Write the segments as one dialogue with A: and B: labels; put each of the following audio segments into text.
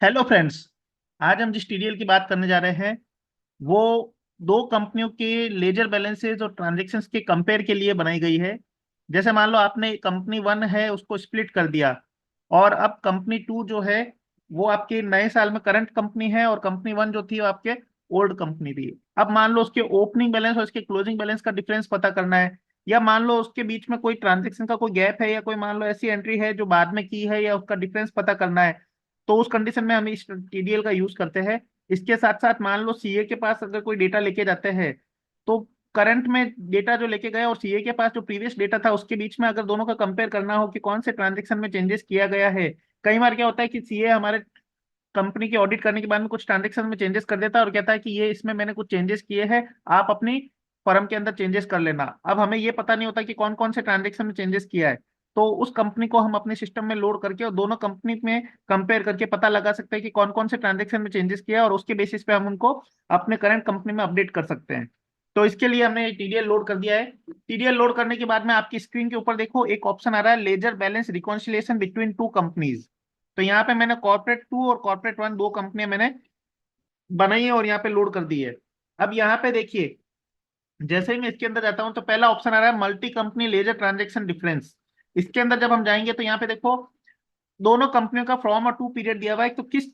A: Hello friends. आज हम जिस टीडीएल की बात करने जा रहे हैं वो दो कंपनियों के लेजर बैलेंसेज और ट्रांजैक्शंस के कंपेयर के लिए बनाई गई है। जैसे मान लो आपने कंपनी वन है उसको स्प्लिट कर दिया और अब कंपनी टू जो है वो आपके नए साल में करंट कंपनी है और कंपनी वन जो थी वो आपके ओल्ड कंपनी थी। अब मान लो उसके ओपनिंग बैलेंस और उसके क्लोजिंग बैलेंस का डिफरेंस पता करना है, या मान लो उसके बीच में कोई ट्रांजेक्शन का कोई गैप है, या कोई मान लो ऐसी एंट्री है जो बाद में की है, या उसका डिफरेंस पता करना है। तो उस कंडीशन में हम इस टीडीएल का यूज करते हैं। इसके साथ साथ मान लो सीए के पास अगर कोई डेटा लेके जाते हैं तो करंट में डेटा जो लेके गए और सीए के पास जो प्रीवियस डेटा था उसके बीच में अगर दोनों का कंपेयर करना हो कि कौन से ट्रांजेक्शन में चेंजेस किया गया है। कई बार क्या होता है कि सीए हमारे कंपनी की ऑडिट करने के बाद में कुछ ट्रांजेक्शन में चेंजेस कर देता है और कहता है कि ये इसमें मैंने कुछ चेंजेस किए हैं, आप अपनी फर्म के अंदर चेंजेस कर लेना। अब हमें ये पता नहीं होता कि कौन कौन से ट्रांजेक्शन में चेंजेस किया है। तो उस कंपनी को हम अपने सिस्टम में लोड करके और दोनों कंपनी में कंपेयर करके पता लगा सकते हैं कि कौन कौन से ट्रांजेक्शन में चेंजेस किया है, और उसके बेसिस पे हम उनको अपने करंट कंपनी में अपडेट कर सकते हैं। तो इसके लिए हमने टीडीएल लोड कर दिया है। टीडीएल लोड करने के बाद में आपकी स्क्रीन के ऊपर देखो एक ऑप्शन आ रहा है, laser balance reconciliation between two companies. तो यहाँ पे मैंने कॉर्पोरेट टू और कॉर्पोरेट वन दो कंपनियां मैंने बनाई है और यहाँ पे लोड कर दी है। अब यहाँ पे देखिए, जैसे ही मैं इसके अंदर जाता हूँ तो पहला ऑप्शन आ रहा है multi company ledger transaction difference. इसके अंदर जब हम जाएंगे तो यहाँ पे देखो दोनों कंपनियों का फ्रॉम और टू पीरियड दिया हुआ है, तो किस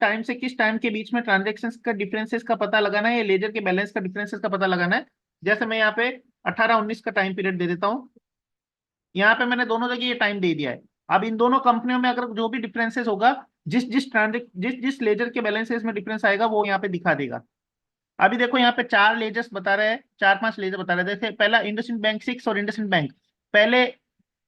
A: टाइम से किस टाइम के बीच में ट्रांजेक्शन का डिफरेंसेस का पता लगाना है, या लेजर के बैलेंस का डिफरेंसेस का पता लगाना है। जैसे मैं यहाँ पे 18-19 का टाइम पीरियड दे देता हूँ। यहाँ पे मैंने दोनों जगह ये टाइम दे दिया है। अब इन दोनों कंपनियों में अगर जो भी डिफरेंसेस होगा, जिस जिस ट्रांजेक्ट जिस जिस लेजर के बैलेंसेस में डिफरेंस आएगा वो यहाँ पे दिखा देगा। अभी देखो यहाँ पे चार लेजर्स बता रहे हैं, चार पांच लेजर बता रहे हैं। देखिए पहला इंडसइंड बैंक सिक्स और इंडसइंड बैंक। पहले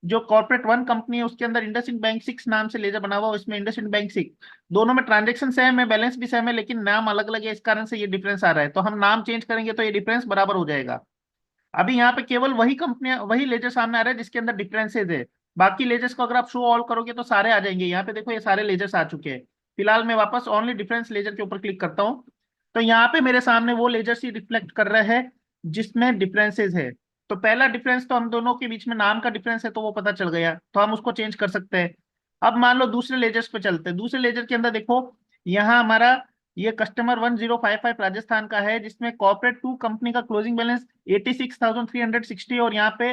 A: जो कॉर्पोरेट वन कंपनी है उसके अंदर इंडसइंड बैंक सिक्स नाम से लेजर बना हुआ है, इसमें इंडसइंड बैंक सिक्स। दोनों में ट्रांजेक्शन सेम है, बैलेंस भी सेम है, लेकिन नाम अलग अलग है, इस कारण से ये डिफरेंस आ रहा है। तो हम नाम चेंज करेंगे तो ये डिफरेंस बराबर हो जाएगा। अभी यहाँ पे केवल वही कंपनियां वही लेजर सामने आ रहे हैं जिसके अंदर डिफरेंसेज है। बाकी लेजर्स को अगर आप शो ऑल करोगे तो सारे आ जाएंगे। यहाँ पे देखो ये सारे लेजर्स आ चुके हैं। फिलहाल मैं वापस ओनली डिफरेंस लेजर के ऊपर क्लिक करता हूँ। तो यहाँ पे मेरे सामने वो लेजर्स ही रिफ्लेक्ट कर रहे हैं जिसमें डिफरेंसेज है। तो पहला डिफरेंस तो हम दोनों के बीच में नाम का डिफरेंस है, तो वो पता चल गया, तो हम उसको चेंज कर सकते हैं। अब मान लो दूसरे लेजर्स पे चलते हैं। दूसरे लेजर के अंदर देखो, यहाँ हमारा ये कस्टमर 1055 राजस्थान का है, जिसमें कॉर्पोरेट टू कंपनी का क्लोजिंग बैलेंस 86,360 और यहाँ पे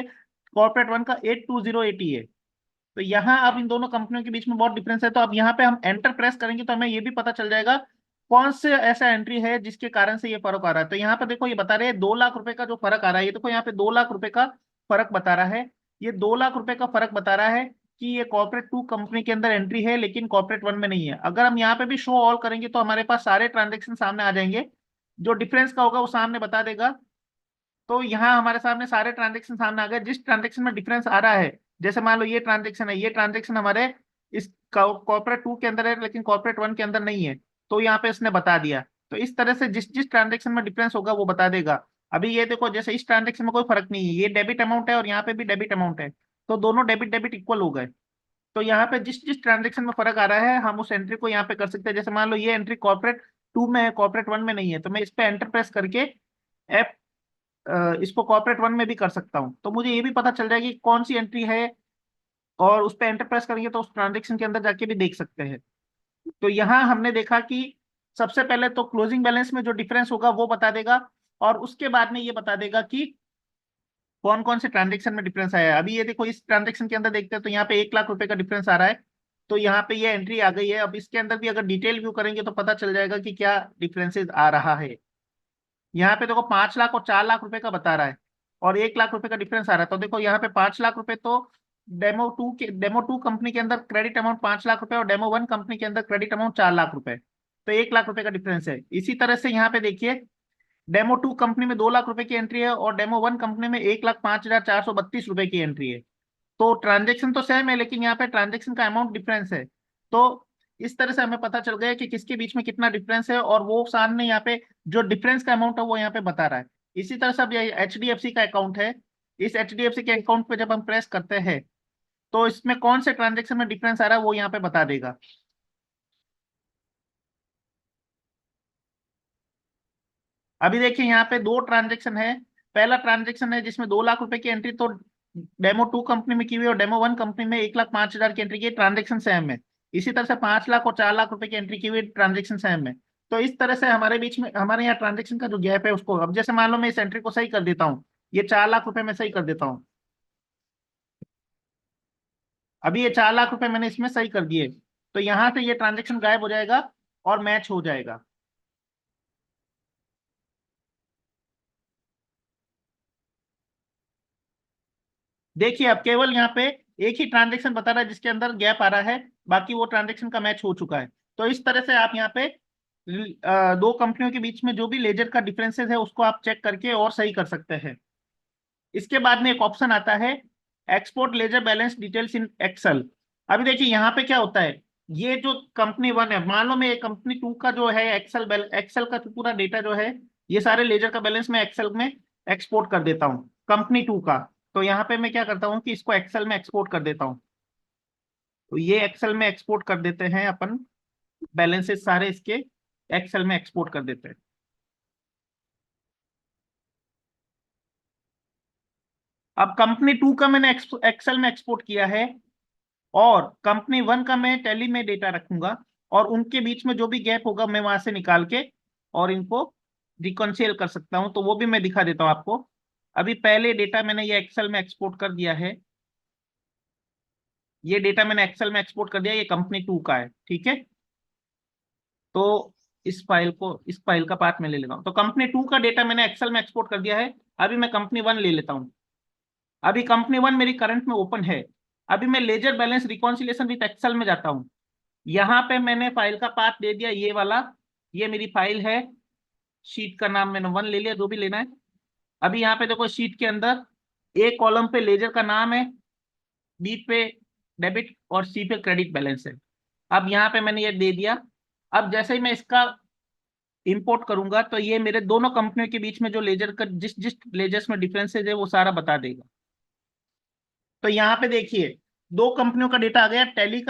A: कॉर्पोरेट वन का 82080 है। तो यहाँ अब इन दोनों कंपनियों के बीच में बहुत डिफरेंस है। तो अब यहाँ पे हम एंटर प्रेस करेंगे तो हमें ये भी पता चल जाएगा कौन से ऐसा एंट्री है जिसके कारण से ये फर्क आ रहा है। तो यहाँ पे देखो ये बता रहे हैं 2 लाख रुपए का जो फर्क आ रहा है, ये देखो यहाँ पे 2 लाख रुपए का फर्क बता रहा है। ये 2 लाख रुपए का फर्क बता रहा है कि ये कॉर्पोरेट टू कंपनी के अंदर एंट्री है लेकिन कॉर्पोरेट वन में नहीं है। अगर हम यहाँ पे भी शो ऑल करेंगे तो हमारे पास सारे ट्रांजेक्शन सामने आ जाएंगे। जो डिफरेंस का होगा वो सामने बता देगा। तो यहाँ हमारे सामने सारे ट्रांजेक्शन सामने आ गए जिस ट्रांजेक्शन में डिफरेंस आ रहा है। जैसे मान लो ये ट्रांजेक्शन है, ये ट्रांजेक्शन हमारे इस कॉर्पोरेट टू के अंदर है लेकिन कॉर्पोरेट वन के अंदर नहीं है, तो यहाँ पे इसने बता दिया। तो इस तरह से जिस जिस ट्रांजेक्शन में डिफरेंस होगा वो बता देगा। अभी ये देखो, जैसे इस ट्रांजेक्शन में कोई फर्क नहीं है, ये डेबिट अमाउंट है और यहाँ पे भी डेबिट अमाउंट है, तो दोनों डेबिट डेबिट इक्वल हो गए। तो यहाँ पे जिस जिस ट्रांजेक्शन में फर्क आ रहा है हम उस एंट्री को यहाँ पे कर सकते हैं। जैसे मान लो ये एंट्री कॉर्पोरेट टू में है, कॉर्पोरेट वन में नहीं है, तो मैं इस पे एंटर प्रेस करके इसको कॉर्पोरेट वन में भी कर सकता हूँ। तो मुझे ये भी पता चल जाएगी कि कौन सी एंट्री है, और उस पर एंटर प्रेस करेंगे तो उस ट्रांजेक्शन के अंदर जाके भी देख सकते हैं। तो यहाँ हमने देखा कि सबसे पहले तो क्लोजिंग बैलेंस में जो डिफरेंस होगा वो बता देगा, और उसके बाद में ये बता देगा कि कौन कौन से ट्रांजेक्शन में डिफरेंस आया है। अभी ये देखो इस ट्रांजेक्शन के अंदर देखते हैं तो यहाँ पे 1 लाख रुपए का डिफरेंस आ रहा है। तो यहाँ पे ये एंट्री आ गई है। अब इसके अंदर भी अगर डिटेल व्यू करेंगे तो पता चल जाएगा कि क्या डिफरेंसेस आ रहा है। यहाँ पे देखो 5 लाख और 4 लाख रुपए का बता रहा है, और 1 लाख रुपए का डिफरेंस आ रहा है। तो देखो यहाँ पे 5 लाख रुपए तो डेमो टू कंपनी के अंदर क्रेडिट अमाउंट 5 लाख रुपए और डेमो वन कंपनी के अंदर क्रेडिट अमाउंट 4 लाख रुपए। तो 1 लाख रुपए का डिफरेंस है। इसी तरह से यहाँ पे देखिए, डेमो टू कंपनी में 2 लाख रुपए की एंट्री है और डेमो वन कंपनी में 1,05,432 रुपए की एंट्री है। तो ट्रांजेक्शन तो सेम है लेकिन यहाँ पे ट्रांजेक्शन का अमाउंट डिफरेंस है। तो इस तरह से हमें पता चल गया कि किसके बीच में कितना डिफरेंस है, और वो सामने यहाँ पे जो डिफरेंस का अमाउंट है वो यहाँ पे बता रहा है। इसी तरह से अब ये एचडीएफसी का अकाउंट है। इस एचडीएफसी के अकाउंट पे जब हम प्रेस करते हैं तो इसमें कौन से ट्रांजेक्शन में डिफरेंस आ रहा है वो यहाँ पे बता देगा। अभी देखिए यहाँ पे दो ट्रांजेक्शन है। पहला ट्रांजेक्शन है जिसमें 2 लाख रुपए की एंट्री तो डेमो टू कंपनी में की हुई है, और डेमो वन कंपनी में 1,05,000 की एंट्री की। ट्रांजेक्शन सेम है। इसी तरह से 5 लाख और 4 लाख रुपए की एंट्री की हुई ट्रांजेक्शन है हमें। तो इस तरह से हमारे बीच में, हमारे यहाँ ट्रांजेक्शन का जो गैप है उसको, अब जैसे मान लो मैं इस एंट्री को सही कर देता हूँ, ये 4 लाख रुपए मैं सही कर देता हूँ, अभी ये 4 लाख रुपए मैंने इसमें सही कर दिए, तो यहाँ से ये ट्रांजेक्शन गायब हो जाएगा और मैच हो जाएगा। देखिए अब केवल यहाँ पे एक ही ट्रांजेक्शन बता रहा है जिसके अंदर गैप आ रहा है, बाकी वो ट्रांजेक्शन का मैच हो चुका है। तो इस तरह से आप यहाँ पे दो कंपनियों के बीच में जो भी लेजर का डिफरेंसेस है उसको आप चेक करके और सही कर सकते हैं। इसके बाद में एक ऑप्शन आता है export ledger balance details in Excel. अभी देखिए यहाँ पे क्या होता है, ये जो कंपनी वन है, मान लो मैं कंपनी टू का जो है एक्सेल का जो पूरा डेटा जो है, ये सारे लेजर का बैलेंस मैं एक्सेल में एक्सपोर्ट कर देता हूँ कंपनी टू का। तो यहाँ पे मैं क्या करता हूँ कि इसको एक्सेल में एक्सपोर्ट कर देता हूँ। तो ये एक्सेल में एक्सपोर्ट कर देते हैं अपन, बैलेंसेस सारे इसके एक्सेल में एक्सपोर्ट कर देते हैं। अब कंपनी टू का मैंने एक्सेल में एक्सपोर्ट किया है, और कंपनी वन का मैं टैली में डेटा रखूंगा, और उनके बीच में जो भी गैप होगा मैं वहां से निकाल के और इनको रिकॉन्सिल कर सकता हूं, तो वो भी मैं दिखा देता हूं आपको। अभी पहले डेटा मैंने ये एक्सेल में एक्सपोर्ट कर दिया है, ये डेटा मैंने एक्सेल में एक्सपोर्ट कर दिया, ये कंपनी टू का है, ठीक है। तो इस फाइल का पार्ट में ले लेता हूँ, तो कंपनी टू का डेटा मैंने एक्सेल में एक्सपोर्ट कर दिया है। अभी मैं कंपनी वन ले लेता हूँ। अभी कंपनी वन मेरी करंट में ओपन है। अभी मैं ledger balance reconciliation with Excel में जाता हूँ। यहाँ पे मैंने फाइल का पाथ दे दिया ये वाला, ये मेरी फाइल है, शीट का नाम मैंने वन ले लिया, जो भी लेना है। अभी यहाँ पे देखो शीट के अंदर ए कॉलम पे लेजर का नाम है, बी पे डेबिट और सी पे क्रेडिट बैलेंस है। अब यहाँ पे मैंने ये दे दिया। अब जैसे ही मैं इसका इंपोर्ट करूंगा तो ये मेरे दोनों कंपनियों के बीच में जो लेजर का जिस जिस लेजर्स में डिफरेंसेज है वो सारा बता देगा। तो यहाँ पे देखिए दो कंपनियों का डेटा आ गया, टैली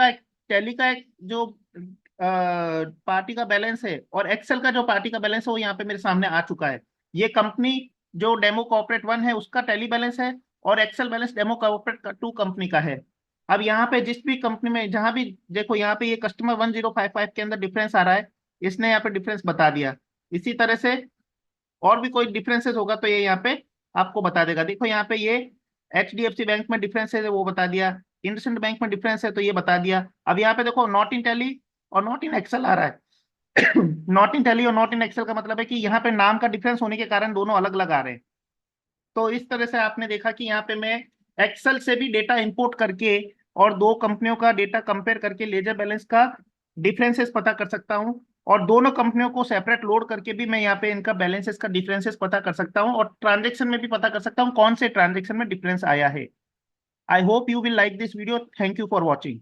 A: का एक जो पार्टी का बैलेंस है, और एक्सेल का जो पार्टी का बैलेंस है वो यहाँ पे मेरे सामने आ चुका है। ये कंपनी जो डेमो कॉर्पोरेट वन है उसका टैली बैलेंस है, और Excel balance demo corporate two company का है। अब यहाँ पे जिस भी कंपनी में जहां भी देखो, यहाँ पे ये कस्टमर 1055 के अंदर डिफरेंस आ रहा है, इसने यहाँ पे डिफरेंस बता दिया। इसी तरह से और भी कोई डिफरेंसेस होगा तो ये यहाँ पे आपको बता देगा। देखो यहाँ पे ये HDFC बैंक में डिफरेंस है वो बता दिया, इंडसइंड बैंक में डिफरेंस है तो ये बता दिया। अब यहाँ पे देखो नॉट इन टैली और नॉट इन एक्सेल आ रहा है। नॉट इन टैली और नॉट इन एक्सेल का मतलब है कि यहाँ पे नाम का डिफरेंस होने के कारण दोनों अलग अलग आ रहे हैं। तो इस तरह से आपने देखा कि यहाँ पे मैं एक्सेल से भी डेटा इंपोर्ट करके और दो कंपनियों का डेटा कंपेयर करके लेजर बैलेंस का डिफरेंसेस पता कर सकता हूँ, और दोनों कंपनियों को सेपरेट लोड करके भी मैं यहाँ पे इनका बैलेंसेस का डिफरेंसेस पता कर सकता हूँ, और ट्रांजेक्शन में भी पता कर सकता हूँ कौन से ट्रांजेक्शन में डिफरेंस आया है। I hope you will like this video. Thank you for watching.